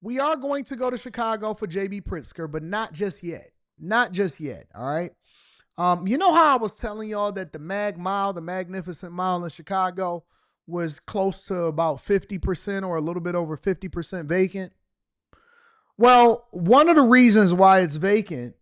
we are going to go to Chicago for JB Pritzker, but not just yet. Not just yet, all right? You know how I was telling y'all that the Mag Mile, the Magnificent Mile in Chicago, was close to about 50% or a little bit over 50% vacant? Well, one of the reasons why it's vacant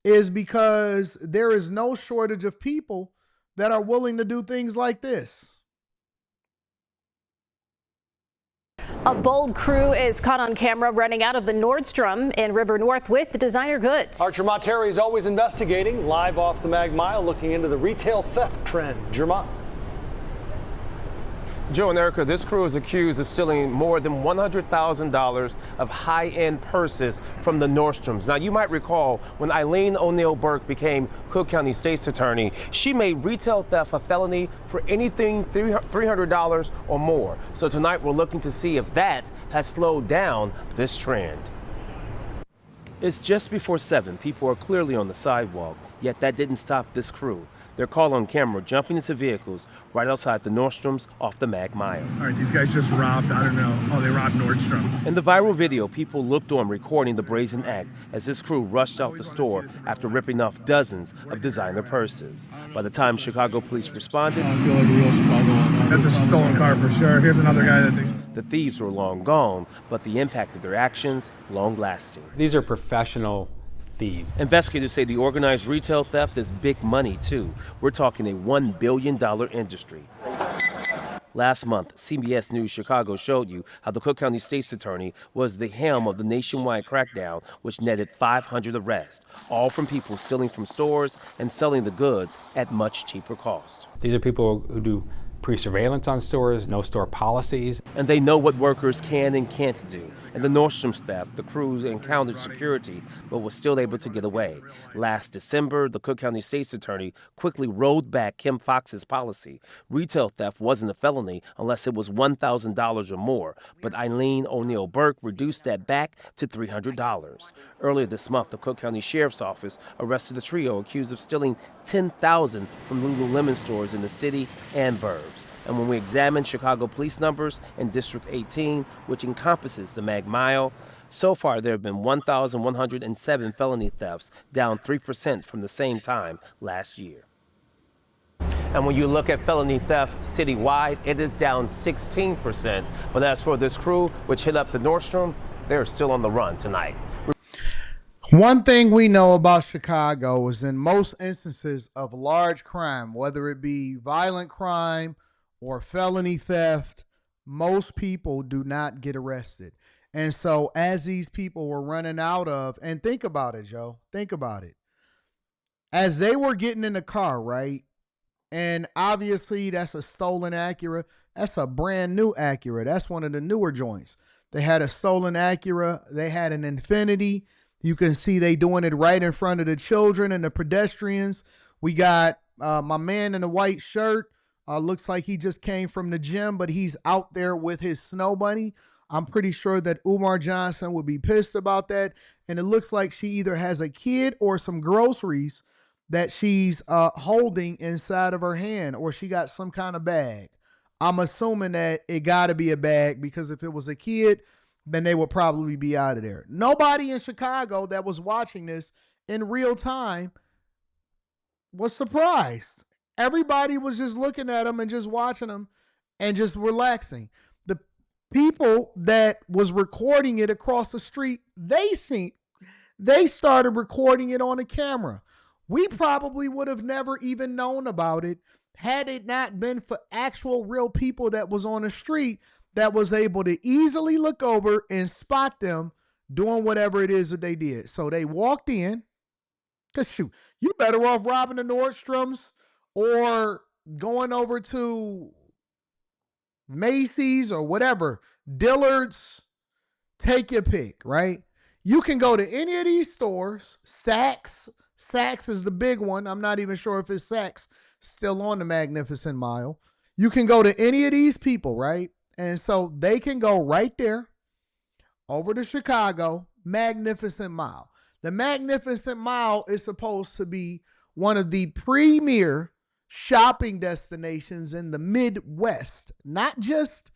is because there is no shortage of people that are willing to do things like this. A bold crew is caught on camera running out of the Nordstrom in River North with the designer goods. Our Jermont Terry is always investigating, live off the Mag Mile, looking into the retail theft trend. Jermont. Joe and Erica, this crew is accused of stealing more than $100,000 of high-end purses from the Nordstroms. Now, you might recall when Eileen O'Neill Burke became Cook County State's attorney, she made retail theft a felony for anything $300 or more. So tonight we're looking to see if that has slowed down this trend. It's just before 7. People are clearly on the sidewalk, yet that didn't stop this crew. They're caught on camera jumping into vehicles right outside the Nordstroms off the Mag Mile. All right, these guys just robbed, I don't know, they robbed Nordstrom. In the viral video, people looked on recording the brazen act as this crew rushed out the store after ripping off dozens of designer purses. By the time Chicago police responded, I feel like a real struggle. That's a stolen car for sure. Here's another guy that thinks. The thieves were long gone, but the impact of their actions long-lasting. These are professional thieves. Investigators say the organized retail theft is big money, too. We're talking a $1 billion industry. Last month, CBS News Chicago showed you how the Cook County State's attorney was the helm of the nationwide crackdown, which netted 500 arrests, all from people stealing from stores and selling the goods at much cheaper cost. These are people who do pre-surveillance on stores, no store policies. And they know what workers can and can't do. And the Nordstrom staff, the crews encountered security, but was still able to get away. Last December, the Cook County State's attorney quickly rolled back Kim Foxx's policy. Retail theft wasn't a felony unless it was $1,000 or more, but Eileen O'Neill Burke reduced that back to $300. Earlier this month, the Cook County Sheriff's Office arrested a trio accused of stealing $10,000 from Lululemon stores in the city and burbs. And when we examine Chicago police numbers in District 18, which encompasses the Mag Mile, so far there have been 1,107 felony thefts, down 3% from the same time last year. And when you look at felony theft citywide, it is down 16%. But as for this crew, which hit up the Nordstrom, they're still on the run tonight. One thing we know about Chicago is in most instances of large crime, whether it be violent crime or felony theft, most people do not get arrested. And so as these people were running out of, and think about it, Joe, think about it. As they were getting in the car, right? And obviously that's a stolen Acura. That's a brand new Acura. That's one of the newer joints. They had a stolen Acura. They had an Infiniti. You can see they doing it right in front of the children and the pedestrians. We got my man in the white shirt. Looks like he just came from the gym, but he's out there with his snow bunny. I'm pretty sure that Umar Johnson would be pissed about that. And it looks like she either has a kid or some groceries that she's holding inside of her hand, or she got some kind of bag. I'm assuming that it got to be a bag, because if it was a kid, then they would probably be out of there. Nobody in Chicago that was watching this in real time was surprised. Everybody was just looking at them and just watching them and just relaxing. The people that was recording it across the street, they started recording it on the camera. We probably would have never even known about it had it not been for actual real people that was on the street that was able to easily look over and spot them doing whatever it is that they did. So they walked in, because shoot, you better off robbing the Nordstroms or going over to Macy's or whatever, Dillard's, take your pick, right? You can go to any of these stores. Saks is the big one. I'm not even sure if it's Saks still on the Magnificent Mile. You can go to any of these people, right? And so they can go right there over to Chicago, Magnificent Mile. The Magnificent Mile is supposed to be one of the premier shopping destinations in the Midwest, not just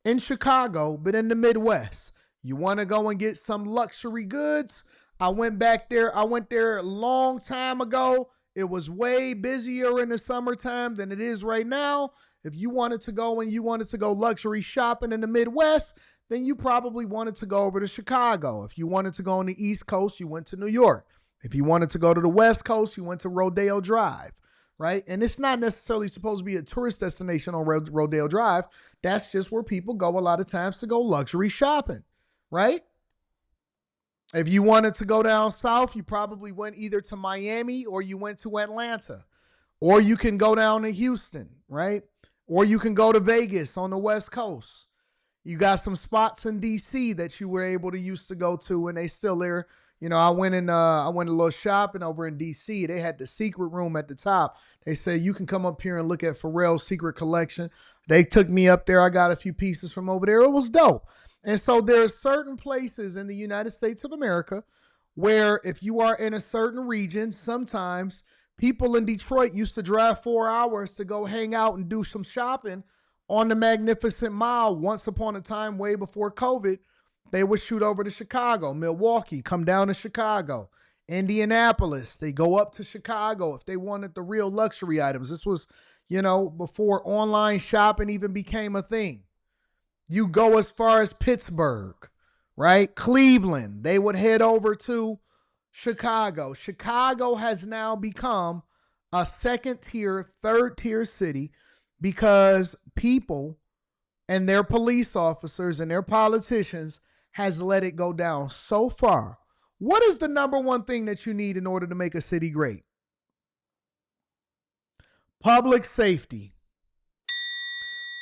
in Chicago, but in the Midwest. You want to go and get some luxury goods? I went there a long time ago. It was way busier in the summertime than it is right now. If you wanted to go luxury shopping in the Midwest, then you probably wanted to go over to Chicago. If you wanted to go on the East Coast, you went to New York. If you wanted to go to the West Coast, you went to Rodeo Drive, right? And it's not necessarily supposed to be a tourist destination on Rodeo Drive. That's just where people go a lot of times to go luxury shopping, right? If you wanted to go down south, you probably went either to Miami or you went to Atlanta. Or you can go down to Houston, right? Or you can go to Vegas on the West Coast. You got some spots in DC that you were able to used to go to, and they still there. You know, I went a little shopping over in DC. They had the secret room at the top. They said you can come up here and look at Pharrell's secret collection. They took me up there. I got a few pieces from over there. It was dope. And so there's certain places in the United States of America where if you are in a certain region, sometimes people in Detroit used to drive 4 hours to go hang out and do some shopping on the Magnificent Mile. Once upon a time, way before COVID, they would shoot over to Chicago, Milwaukee, come down to Chicago, Indianapolis. They go up to Chicago if they wanted the real luxury items. This was, before online shopping even became a thing. You go as far as Pittsburgh, right? Cleveland. They would head over to Chicago. Chicago has now become a second tier, third tier city because people and their police officers and their politicians has let it go down so far. What is the number one thing that you need in order to make a city great? Public safety.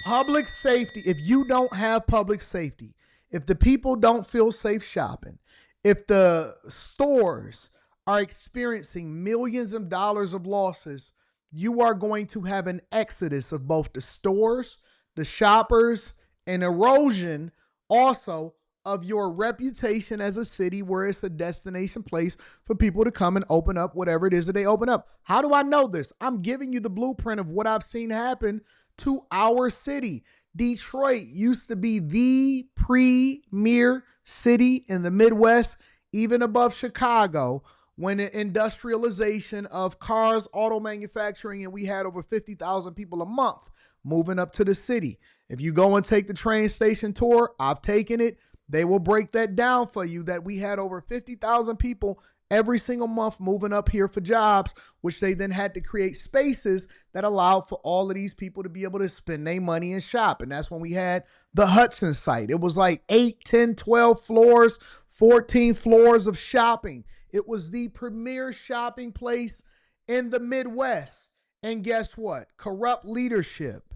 Public safety. If you don't have public safety, if the people don't feel safe shopping, if the stores are experiencing millions of dollars of losses, you are going to have an exodus of both the stores, the shoppers, and erosion also of your reputation as a city where it's a destination place for people to come and open up whatever it is that they open up. How do I know this? I'm giving you the blueprint of what I've seen happen to our city. Detroit used to be the premier city in the Midwest, even above Chicago, when the industrialization of cars, auto manufacturing, and we had over 50,000 people a month moving up to the city. If you go and take the train station tour, I've taken it. They will break that down for you that we had over 50,000 people every single month moving up here for jobs, which they then had to create spaces that allowed for all of these people to be able to spend their money and shop. And that's when we had the Hudson site. It was like 8, 10, 12 floors, 14 floors of shopping. It was the premier shopping place in the Midwest. And guess what? Corrupt leadership,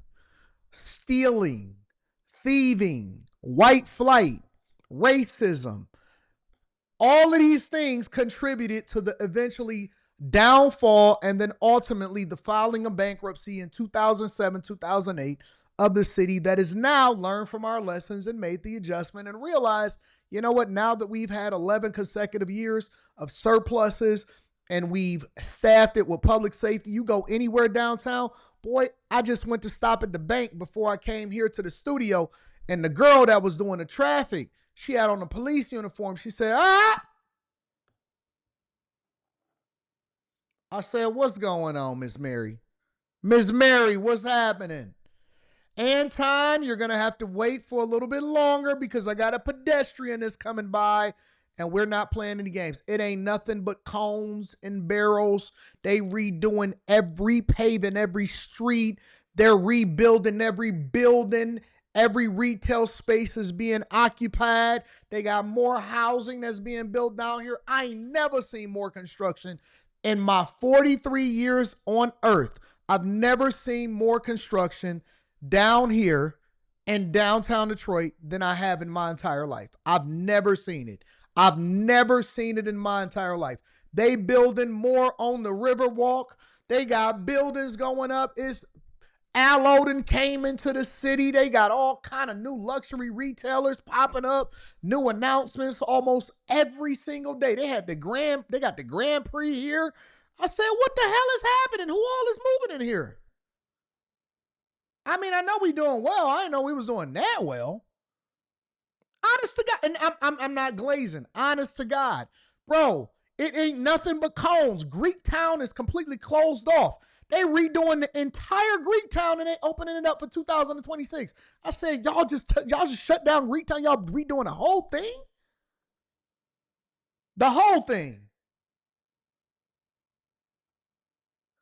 stealing, thieving, white flight, racism, all of these things contributed to the eventually downfall and then ultimately the filing of bankruptcy in 2007, 2008 of the city that has now learned from our lessons and made the adjustment and realized, you know what, now that we've had 11 consecutive years of surpluses and we've staffed it with public safety, you go anywhere downtown, boy, I just went to stop at the bank before I came here to the studio, and the girl that was doing the traffic, she had on a police uniform. She said, ah! I said, what's going on, Miss Mary? Miss Mary, what's happening? Anton, you're going to have to wait for a little bit longer because I got a pedestrian that's coming by and we're not playing any games. It ain't nothing but cones and barrels. They redoing every paving, every street. They're rebuilding every building. Every retail space is being occupied. They got more housing that's being built down here. I ain't never seen more construction in my 43 years on earth. I've never seen more construction down here in downtown Detroit than I have in my entire life. I've never seen it. I've never seen it in my entire life. They building more on the Riverwalk. They got buildings going up. It's Alloden came into the city. They got all kind of new luxury retailers popping up, new announcements almost every single day. They got the Grand Prix here. I said, what the hell is happening? Who all is moving in here? I mean, I know we doing well. I didn't know we was doing that well. Honest to God, and I'm not glazing. Honest to God, bro, it ain't nothing but cones. Greek Town is completely closed off. They redoing the entire Greek Town and they opening it up for 2026. I said, y'all just shut down Greek Town. Y'all redoing the whole thing. The whole thing.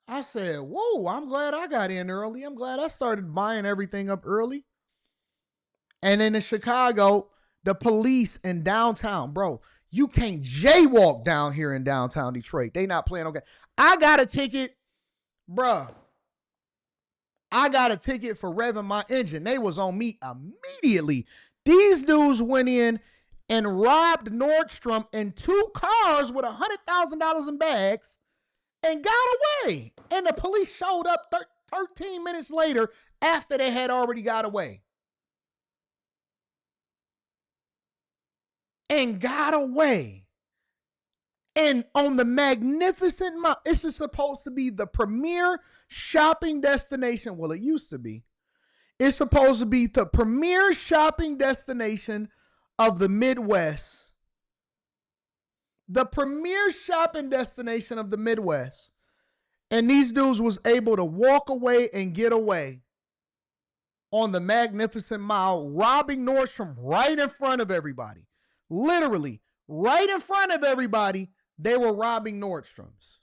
I said, whoa, I'm glad I got in early. I'm glad I started buying everything up early. And then in Chicago, the police in downtown, bro, you can't jaywalk down here in downtown Detroit. They not playing okay. I got a ticket, bruh. I got a ticket for revving my engine. They was on me immediately. These dudes went in and robbed Nordstrom in 2 cars with $100,000 in bags and got away. And the police showed up 13 minutes later after they had already got away. And got away. And on the magnificent Mount, this is supposed to be the premier shopping destination. Well, it used to be. It's supposed to be the premier shopping destination of the Midwest. The premier shopping destination of the Midwest. And these dudes was able to walk away and get away on the Magnificent Mile, robbing Nordstrom right in front of everybody. Literally, right in front of everybody, they were robbing Nordstrom's.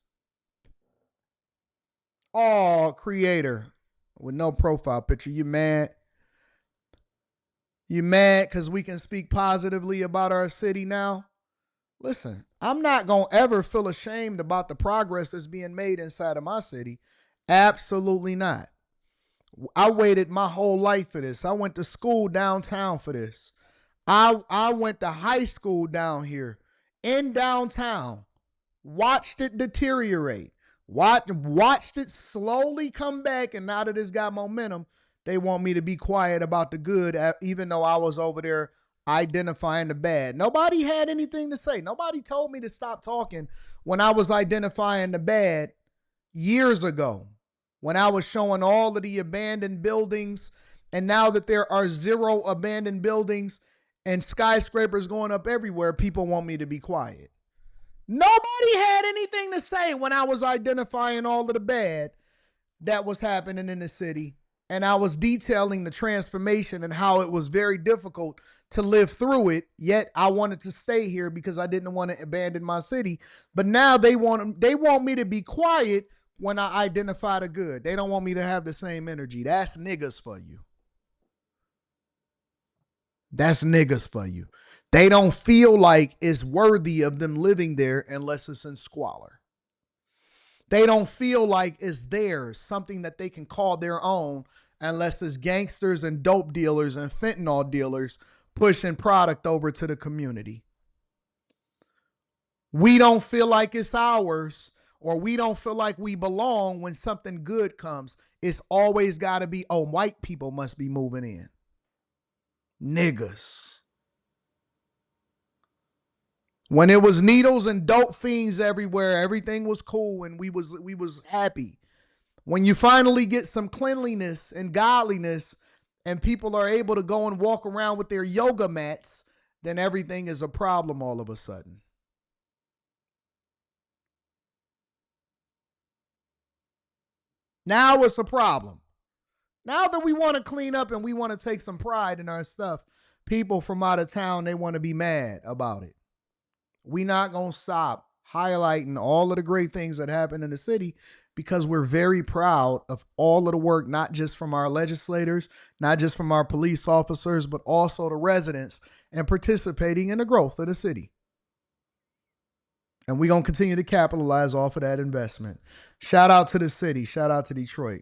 Oh, creator with no profile picture. You mad? You mad because we can speak positively about our city now? Listen, I'm not going to ever feel ashamed about the progress that's being made inside of my city. Absolutely not. I waited my whole life for this. I went to school downtown for this. I went to high school down here in downtown, watched it deteriorate, watched it slowly come back, and now that it's got momentum, they want me to be quiet about the good, even though I was over there identifying the bad. Nobody had anything to say. Nobody told me to stop talking when I was identifying the bad years ago, when I was showing all of the abandoned buildings, and now that there are 0 abandoned buildings and skyscrapers going up everywhere, people want me to be quiet. Nobody had anything to say when I was identifying all of the bad that was happening in the city. And I was detailing the transformation and how it was very difficult to live through it. Yet I wanted to stay here because I didn't want to abandon my city. But now they want me to be quiet when I identify the good. They don't want me to have the same energy. That's niggas for you. That's niggas for you. They don't feel like it's worthy of them living there unless it's in squalor. They don't feel like it's theirs, something that they can call their own, unless it's gangsters and dope dealers and fentanyl dealers pushing product over to the community. We don't feel like it's ours, or we don't feel like we belong when something good comes. It's always got to be, oh, white people must be moving in. Niggas. When it was needles and dope fiends everywhere, everything was cool and we was happy. When you finally get some cleanliness and godliness and people are able to go and walk around with their yoga mats, then everything is a problem all of a sudden. Now it's a problem. Now that we want to clean up and we want to take some pride in our stuff, people from out of town, they want to be mad about it. We're not going to stop highlighting all of the great things that happen in the city because we're very proud of all of the work, not just from our legislators, not just from our police officers, but also the residents and participating in the growth of the city. And we're going to continue to capitalize off of that investment. Shout out to the city. Shout out to Detroit.